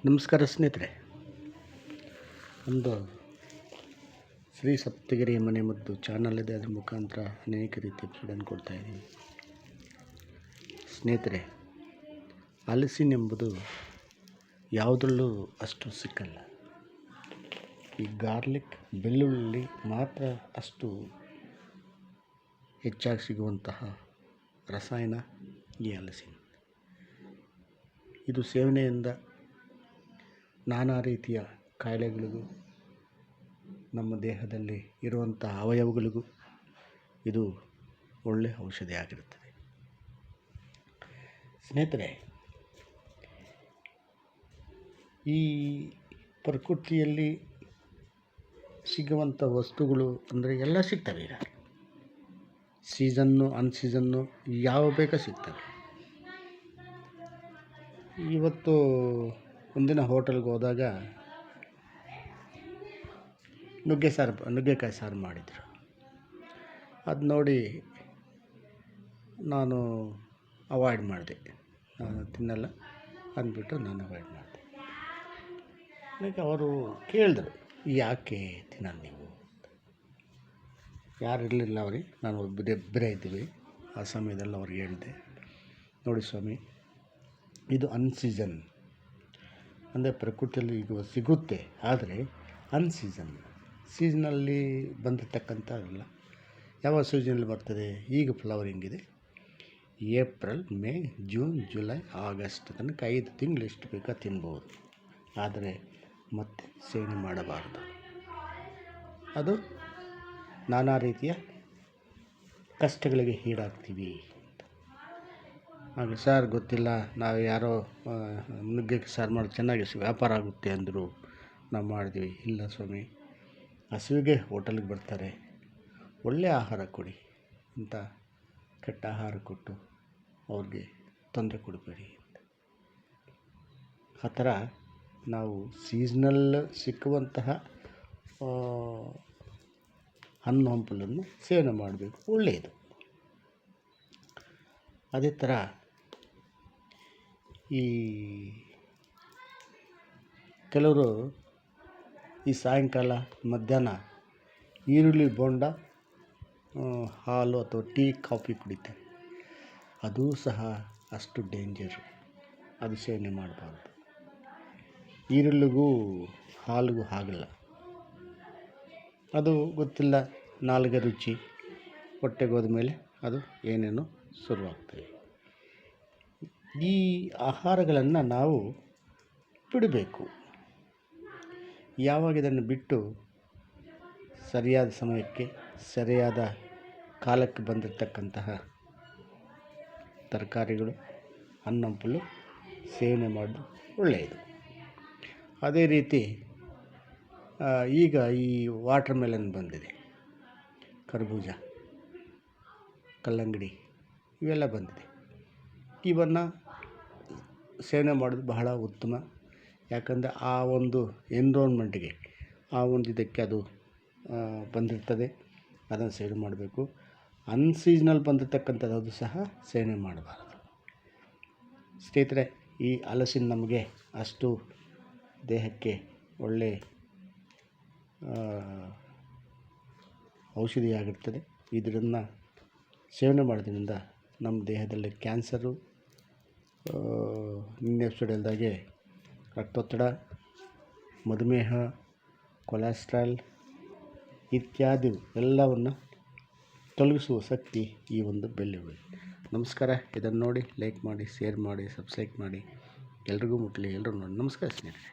ನಮಸ್ಕಾರ ಸ್ನೇಹಿತರೆ. ಒಂದು ಶ್ರೀ ಸಪ್ತಗಿರಿ ಮನೆಮದ್ದು ಚಾನಲ್ ಇದೆ. ಅದರ ಮುಖಾಂತರ ಅನೇಕ ರೀತಿ ಎಪಿಸೋಡನ್ನು ಕೊಡ್ತಾಯಿದ್ದೀನಿ ಸ್ನೇಹಿತರೆ. ಹಲಸಿನೆಂಬುದು ಯಾವುದರಲ್ಲೂ ಅಷ್ಟು ಸಿಕ್ಕಲ್ಲ. ಈ ಗಾರ್ಲಿಕ್, ಬೆಳ್ಳುಳ್ಳಿ ಮಾತ್ರ ಅಷ್ಟು ಹೆಚ್ಚಾಗಿ ಸಿಗುವಂತಹ ರಸಾಯನ ಈ ಹಲಸಿನ. ಇದು ಸೇವನೆಯಿಂದ ನಾನಾ ರೀತಿಯ ಕಾಯಿಲೆಗಳಿಗೂ ನಮ್ಮ ದೇಹದಲ್ಲಿ ಇರುವಂಥ ಅವಯವಗಳಿಗೂ ಇದು ಒಳ್ಳೆಯ ಔಷಧಿ ಆಗಿರುತ್ತದೆ ಸ್ನೇಹಿತರೆ. ಈ ಪ್ರಕೃತಿಯಲ್ಲಿ ಸಿಗುವಂಥ ವಸ್ತುಗಳು ಅಂದರೆ ಎಲ್ಲ ಸಿಗ್ತವೆ. ಈಗ ಸೀಸನ್ನು ಅನ್ಸೀಸನ್ನು ಯಾವ ಬೇಕೋ ಸಿಗ್ತವೆ. ಇವತ್ತು ಒಂದಿನ ಹೋಟೆಲ್ಗೆ ಹೋದಾಗ ನುಗ್ಗೆಕಾಯಿ ಸಾರು ಮಾಡಿದರು. ಅದು ನೋಡಿ ನಾನು ಅವಾಯ್ಡ್ ಮಾಡಿದೆ. ನಾನು ತಿನ್ನಲ್ಲ ಅಂದ್ಬಿಟ್ಟು ನಾನು ಅವಾಯ್ಡ್ ಮಾಡಿದೆ. ಅದಕ್ಕೆ ಅವರು ಕೇಳಿದ್ರು, ಯಾಕೆ ತಿನ್ನಲ್ಲ ನೀವು? ಯಾರು ಇರಲಿಲ್ಲ ಅವ್ರಿಗೆ, ನಾನು ಒಬ್ಬರೇ ಇದ್ದೀವಿ. ಆ ಸಮಯದಲ್ಲಿ ಅವ್ರಿಗೆ ಹೇಳಿದೆ, ನೋಡಿ ಸ್ವಾಮಿ, ಇದು ಅನ್ಸೀಸನ್ ಅಂದರೆ ಪ್ರಕೃತಿಯಲ್ಲಿ ಈಗ ಸಿಗುತ್ತೆ, ಆದರೆ ಸೀಸನಲ್ಲಿ ಬಂದಿರತಕ್ಕಂಥಲ್ಲ. ಯಾವ ಸೀಸನಲ್ಲಿ ಬರ್ತದೆ? ಈಗ ಫ್ಲವರಿಂಗ್ ಇದೆ. April, May, June, July, August ತನಕ 5 ತಿಂಗಳು ಎಷ್ಟು ಬೇಕೋ ತಿನ್ಬೋದು. ಆದರೆ ಮತ್ತೆ ಸೇವನೆ ಮಾಡಬಾರದು. ಅದು ನಾನಾ ರೀತಿಯ ಕಷ್ಟಗಳಿಗೆ ಈಡಾಗ್ತೀವಿ. ಹಾಗೆ ಸರ್ ಗೊತ್ತಿಲ್ಲ, ನಾವು ಯಾರೋ ನುಗ್ಗೆಕಾಯಿ ಸಾರು ಮಾಡಿ ಚೆನ್ನಾಗಿ ವ್ಯಾಪಾರ ಆಗುತ್ತೆ ಅಂದರು, ನಾವು ಮಾಡಿದ್ವಿ. ಇಲ್ಲ ಸ್ವಾಮಿ, ಹಸಿವಿಗೆ ಹೋಟೆಲ್ಗೆ ಬರ್ತಾರೆ, ಒಳ್ಳೆಯ ಆಹಾರ ಕೊಡಿ. ಇಂಥ ಕೆಟ್ಟ ಆಹಾರ ಕೊಟ್ಟು ಅವ್ರಿಗೆ ತೊಂದರೆ ಕೊಡಬೇಡಿ. ಆ ಥರ ನಾವು ಸೀಸ್ನಲ್ ಸಿಕ್ಕುವಂತಹ ಹಣ್ಣು ಹಂಪಲನ್ನು ಸೇವನೆ ಮಾಡಬೇಕು, ಒಳ್ಳೆಯದು. ಅದೇ ಥರ ಈ ಕೆಲವರು ಈ ಸಾಯಂಕಾಲ ಮಧ್ಯಾಹ್ನ ಈರುಳ್ಳಿ ಬೋಂಡ, ಹಾಲು ಅಥವಾ ಟೀ, ಕಾಫಿ ಕುಡಿತಾರೆ. ಅದೂ ಸಹ ಅಷ್ಟು ಡೇಂಜರು. ಅದು ಸೇವನೆ ಮಾಡಬಾರ್ದು. ಈರುಳ್ಳಿಗೂ ಹಾಲಿಗೂ ಆಗಲ್ಲ. ಅದು ಗೊತ್ತಿಲ್ಲ, ನಾಲಿಗೆ ರುಚಿ ಹೊಟ್ಟೆಗೆ ಹೋದ ಮೇಲೆ ಅದು ಏನೇನೋ ಶುರುವಾಗ್ತವೆ. ಈ ಆಹಾರಗಳನ್ನು ನಾವು ಬಿಡಬೇಕು. ಯಾವಾಗ ಇದನ್ನು ಬಿಟ್ಟು ಸರಿಯಾದ ಸಮಯಕ್ಕೆ ಸರಿಯಾದ ಕಾಲಕ್ಕೆ ಬಂದಿರತಕ್ಕಂತಹ ತರಕಾರಿಗಳು, ಹಣ್ಣಂಪಲು ಸೇವನೆ ಮಾಡೋದು ಒಳ್ಳೆಯದು. ಅದೇ ರೀತಿ ಈಗ ಈ ವಾಟರ್ ಮೆಲನ್ ಬಂದಿದೆ, ಕರ್ಬೂಜ, ಕಲ್ಲಂಗಡಿ ಇವೆಲ್ಲ ಬಂದಿದೆ. ಇವನ್ನು ಸೇವನೆ ಮಾಡೋದು ಬಹಳ ಉತ್ತಮ. ಯಾಕಂದರೆ ಆ ಒಂದು ಎನ್ವಿರಾನ್ಮೆಂಟ್ಗೆ, ಆ ಒಂದು ಇದಕ್ಕೆ ಅದು ಬಂದಿರ್ತದೆ. ಅದನ್ನು ಸೇವನೆ ಮಾಡಬೇಕು. ಅನ್ಸೀಸನಲ್ ಬಂದಿರತಕ್ಕಂಥದ್ದು ಅದು ಸಹ ಸೇವನೆ ಮಾಡಬಾರದು ಸ್ನೇಹಿತರೆ. ಈ ಹಲಸಿನ ನಮಗೆ ಅಷ್ಟು ದೇಹಕ್ಕೆ ಒಳ್ಳೆ ಔಷಧಿಯಾಗಿರ್ತದೆ. ಇದನ್ನು ಸೇವನೆ ಮಾಡೋದ್ರಿಂದ ನಮ್ಮ ದೇಹದಲ್ಲಿ ಕ್ಯಾನ್ಸರು, ನಿನ್ನೆ ಎಪಿಸೋಡ್ ಹೇಳಿದಾಗೆ ರಕ್ತೊತ್ತಡ, ಮಧುಮೇಹ, ಕೊಲೆಸ್ಟ್ರಾಲ್ ಇತ್ಯಾದಿ ಎಲ್ಲವನ್ನು ತೊಲಗಿಸುವ ಶಕ್ತಿ ಈ ಒಂದು ಬೆಳ್ಳುಳ್ಳಿ. ನಮಸ್ಕಾರ. ಇದನ್ನು ನೋಡಿ ಲೈಕ್ ಮಾಡಿ, ಶೇರ್ ಮಾಡಿ, ಸಬ್ಸ್ಕ್ರೈಬ್ ಮಾಡಿ. ಎಲ್ರಿಗೂ ಮುಟ್ಟಲಿ, ಎಲ್ಲರೂ ನೋಡಿ. ನಮಸ್ಕಾರ ಸ್ನೇಹಿತರೆ.